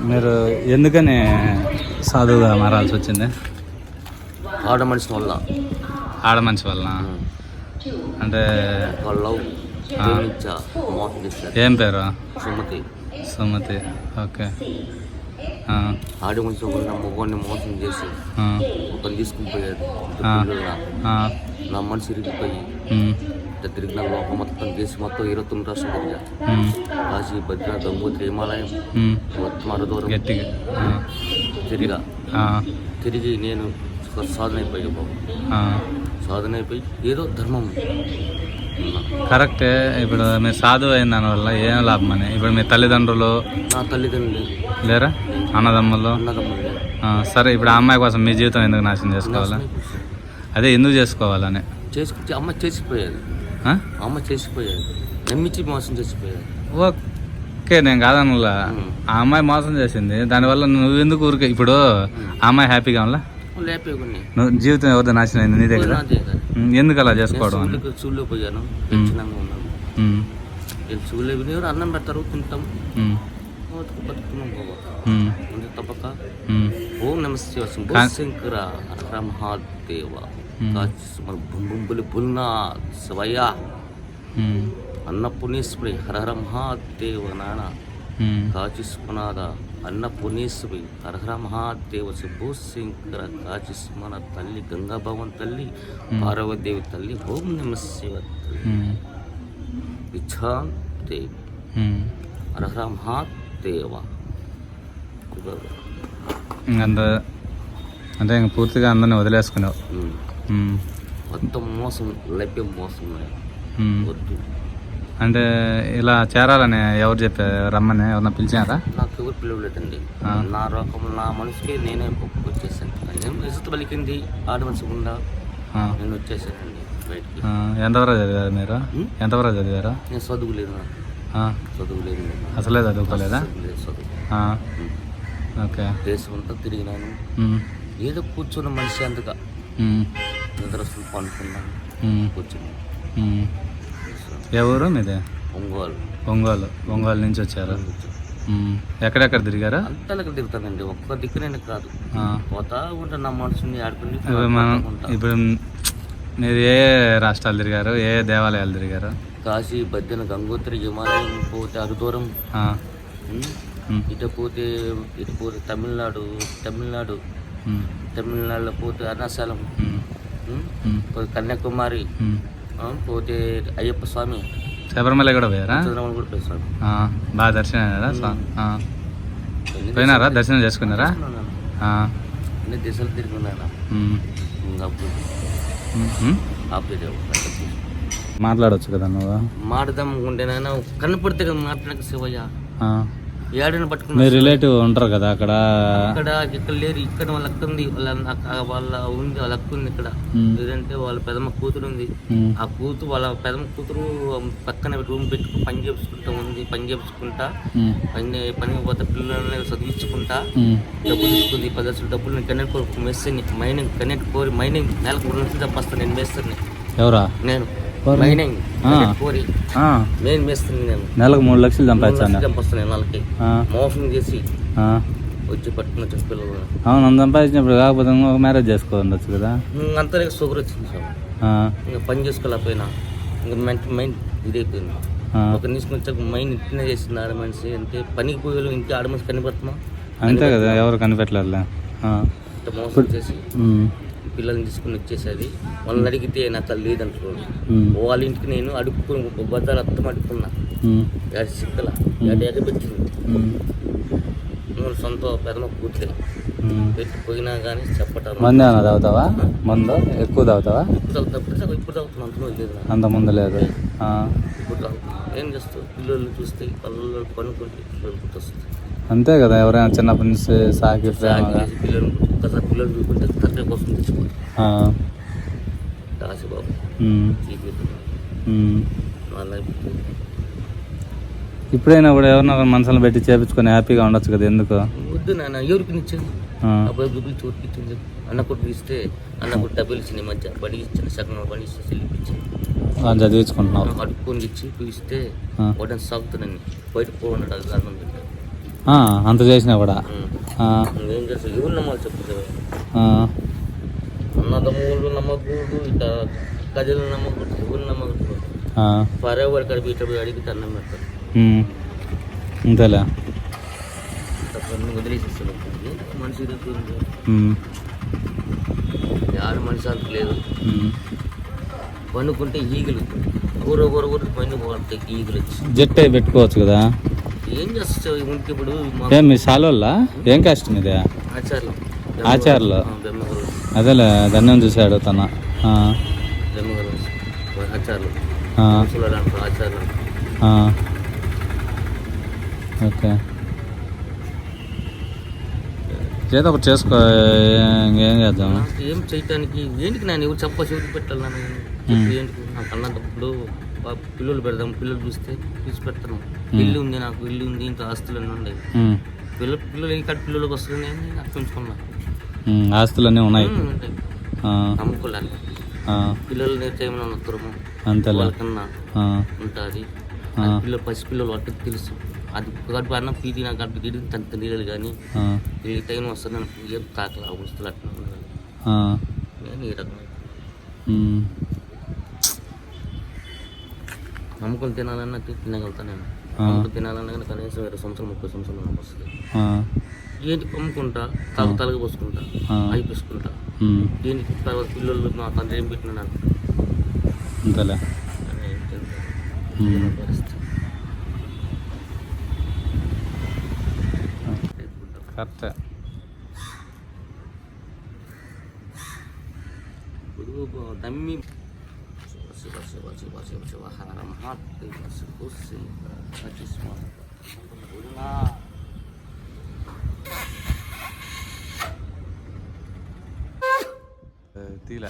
మీరు ఎందుకని సాధువుగా మారాల్సి వచ్చింది? ఆడ మనిషి వల్ల. ఆడ మనిషి వల్ల అంటే ఏం పేరు? సుమతి. సుమతి, ఓకే. ఆడి మనిషి ఉన్న మొగ్గాన్ని మోసం చేసి ఒకరిని తీసుకుని పోయాడు. నా మనసు ఇరిగిపోయి తిరిగిన లోపల మొత్తం చేసి మొత్తం 29 రాష్ట్రం తిరిగా. కాశీ, భద్ర, గంగోత్రి, హిమాలయం మొత్తం అర దూరం తిరిగి నేను సాధన అయిపోయి బాబు. సాధన అయిపోయి ఏదో ధర్మం. కరెక్టే. ఇప్పుడు మీరు సాధువు అయిన దానివల్ల ఏం లాభం అని? ఇప్పుడు మీ తల్లిదండ్రులు? నా తల్లిదండ్రులు లేరా? అన్నదమ్ములు? సరే, ఇప్పుడు ఆ అమ్మాయి కోసం మీ జీవితం ఎందుకు నాశనం చేసుకోవాలా? అదే ఎందుకు చేసుకోవాలని? చేసుకుంటే అమ్మ చేసిపోయాది. అమ్మ చేసిపోయాది, నమ్మించి మోసం చేసిపోయాది. ఓకే, నేను కాదనులా. ఆ అమ్మాయి మోసం చేసింది, దానివల్ల నువ్వు ఎందుకు ఊరికే? ఇప్పుడు ఆ అమ్మాయి హ్యాపీగా ఉన్నా? నువ్వు జీవితం ఎవరితో నాశనం అయింది? నీ దగ్గర ఎందుకు అలా చేసుకోవడం? చూళ్ళో పోయాను, చూళ్ళో ఎవరు అన్నం పెడతారు, తింటాం, బతుకుతున్నాం బాబా. తప్పక ఓం నమ శివశంకర హర మహాదేవ బుంబులి బుల్నా శివయ్య అన్నపుణేశ్వరి హర హర మహాదేవ నాన్న కాచిస్మనాథ అన్నపుణేశ్వరి హర హర మహాదేవ శంభో శంకర కాచిస్మన తల్లి గంగాభవన్ తల్లి పార్వదేవి తల్లి ఓం నమ శివ ఇచ్చాందేవి హర హర మహాదేవ. అంటే ఇంక పూర్తిగా అందరిని వదిలేసుకున్నావు. మొత్తం మోసం, లభ్యం మోసం వద్దు. అంటే ఇలా చేరాలని ఎవరు చెప్పారు? రమ్మని ఎవరన్నా పిలిచారా? నాకు ఎవరు పిలవలేదండి. నా రకం నా మనసుకి నేనే వచ్చేసాను. ఇసుత పలికింది ఆడ మనసు గుండా నేను వచ్చేసానండి బయటికి. ఎంతవరకు చదివారు మీరు? ఎంతవరకు చదివారు? నేను చదువులేదు. చదువులేదు, అసలే చదువుకోలేదా? ఓకే. దేశం అంతా తిరిగినాను. ఏదో కూర్చున్న మనిషి అంతగా నిద్ర అనుకున్నాను, కూర్చున్నాను. ఎవరు మీదే? ఒంగోలు నుంచి వచ్చారు. ఎక్కడెక్కడ తిరిగారా? అంతా దగ్గర తిరుగుతానండి, ఒక్క దిక్కు నేను కాదు, పోతా ఉంటాను నా మనసుని ఆడుకుని. ఇప్పుడు మీరు ఏ రాష్ట్రాలు తిరిగారు? ఏ దేవాలయాలు తిరిగారు? కాశీ, బద్రిన, గంగోత్రి, హిమాలయం పోతే అరు దూరం, ఇటు పోతే తమిళనాడులో పోతే అరుణాచలం, కన్యాకుమారి, పోతే అయ్యప్ప స్వామి, శబరిమల కూడా పోయారా? శబరిమల కూడా పోయి స్వామి. బాగా దర్శనం పోయినారా? దర్శనం చేసుకున్నారా? అన్ని దేశాలు తిరుగున్నాను. మాట్లాడవచ్చు కదా నువ్వు? మాట్లాడదాం ఉంటేనైనా కనపడితే కదా మాట్లాడక శివయ్య. ఏడని పట్టుకుని మీ రిలేటివ్ ఉంటారు కదా అక్కడ? ఇక్కడ లేరు. ఇక్కడ వాళ్ళ అక్క ఉంది, వాళ్ళ అక్క ఉంది ఇక్కడ. లేదంటే వాళ్ళ పెదమ్మ కూతురు ఉంది. ఆ కూతురు వాళ్ళ పెదమ్మ కూతురు పక్కన రూమ్ పెట్టుకుని పని చేపించుకుంటా ఉంది. పని చేపించుకుంటా పని పోతే పిల్లల్ని చదివించుకుంటా డబ్బులు తీసుకుంది. 10 లక్షల డబ్బులు కన్నెట్ కోరి మెస్సని మైనింగ్ కన్నెట్ కోరి మైనింగ్ నెలకు 3 లక్షలు తప్పస్తాను. నేను మేస్తాను. ఎవరా? నేను మైనింగ్ కోరి నేను మేస్తాను. నేను నెలకు 3 లక్షలు సంపాదిస్తాను. నెలకి మోసం చేసి వచ్చి పట్టుకుని వచ్చి పిల్లలు. అవును, అంత సంపాదించినప్పుడు కాకపోతే ఒక మ్యారేజ్ చేసుకోవచ్చు కదా? అంతా షుగర్ వచ్చింది సార్. ఇంకా పని చేసుకోలేకపోయినా ఇంకా మైండ్ ఇదైపోయింది. ఒక తీసుకుని వచ్చాక మైండ్ ఇంటినే చేసింది ఆడ మనిషి. అంటే పనికి పోయేలు ఇంకా ఆడ మనిషి కనిపెడతామా? అంతే కదా, ఎవరు కనిపెట్టలేదు. మోసం చేసి పిల్లల్ని తీసుకుని వచ్చేసేది. వాళ్ళని అడిగితే నాకు అది లేదంటున్నాడు. వాళ్ళ ఇంటికి నేను అడుక్కుని బద్దాలు అర్థం అడుక్కున్నా. ఏడు సిక్కల ఎగబెట్టింది. సొంత పెదమ కూతురే పెట్టిపోయినా కానీ చెప్పటం. మందు ఏమైనా తాగుతావా? మందు ఎక్కువ తాగుతావా? ఇప్పుడు తాగుతున్నా, లేదు అంత ముందు లేదు. ఇప్పుడు తాగుతున్నా. ఏం చేస్తావు? పిల్లలు చూస్తే పనులు పనుకుంటే పిల్లలు గుర్తొస్తుంది. అంతే కదా, ఎవరైనా చిన్నప్పటి నుంచి సాకి పిల్లలు ఒక్కసారి పిల్లలు చూసుకుంటే తక్కువ కోసం తెచ్చిపోయి రాసిబాబు ఇప్పుడైనా కూడా ఎవరినో మనసులో పెట్టి చేపించుకొని హ్యాపీగా ఉండొచ్చు కదా? ఎందుకు వద్దు నాన్న, ఎవరికి ఇచ్చింది? అబ్బాయి గుడ్లు చోటుకి ఇచ్చింది. అన్న కొట్టుకు ఇస్తే అన్న కొట్టు డబ్బులు ఇచ్చింది. మధ్య బడికి ఇచ్చాను, సగం బడి ఇస్తే చెల్లిపించింది. చదివించుకుంటున్నావు? అడుక్కొని ఇచ్చి ఇస్తే వాటిని సాగుతున్నాను. బయట పోన్నాడు. అది కారణం అంత చేసినా కూడా ఏం చేస్తావు? ఎవరు నమ్మాలి చెప్పు? అన్నదమ్ములు నమ్మకూడదు, ఇట్లా ప్రజలు నమ్మకూడదు, ఎవరు నమ్మకూడదు. పరేవాడు ఇక్కడ ఇట్లా అడిగి అన్నం పెడతారు. అంతేలే వదిలేసేస్తాడు. మనిషి యారు మనిషి అంత లేదు. పన్నుకుంటే ఈగలు ఊరు పన్ను పోతాయి ఈగలు వచ్చి. జట్టు అయి పెట్టుకోవచ్చు కదా. ఏం చేస్తావు ఇంటికి ఇప్పుడు? ఏం మీ సాలోళ్ళ ఏం కష్టం ఇది? ఆచార్యులు అదేలే ధన్యం చూశాడు తన ఆచార్యులు. ఓకే చేత ఒకటి చేసుకో, ఇంకేం చేద్దాం. ఏం చేయటానికి ఏంటికి నేను ఎవరు చెవిటి పెట్టాలి? ఏంటికి నాకు అన్నప్పుడు పిల్లలు పెడదాం, పిల్లలు చూస్తే తీసి పెడతాను. ఇల్లు ఉంది, నాకు ఇల్లు ఉంది, ఇంకా ఆస్తులన్నీ ఉండేవి. పిల్లలు ఇక్కడ పిల్లలకు వస్తున్నాయి, నాకు పెంచుకున్నా. ఆస్తులన్నీ ఉన్నాయి, నమ్ముకోలేక. పిల్లలు నేర్చే ఏమైనా ఉత్తరము అంతే వాళ్ళకన్నా ఉంటుంది. పసిపిల్లలు వాటికి తెలుసు. అది గడుపు అన్న పీటీ నాకు గడుపు గిడి తంత నీళ్ళు కానీ ఈ టైం వస్తుంది ఏం కాకల వస్తువులు అట్లా నేను ఈ రకం నమ్ముకొని తినాలన్నా తినగలుగుతాను. నేను నమ్ముకొని తినాలన్నా కానీ కనీసం 20 సంవత్సరాలు 30 సంవత్సరాలు నాకు వస్తుంది. ఏంటి అమ్ముకుంటా, తలగా పోసుకుంటా, అవి పూసుకుంటా. దీనికి తర్వాత పిల్లలు మా తండ్రి ఏం పెట్టినా నాకు పరిస్థితి. కరెక్టే. ఇప్పుడు దమ్మి శివ శివ శివ శివ శివ హర మహాదేవ తీలా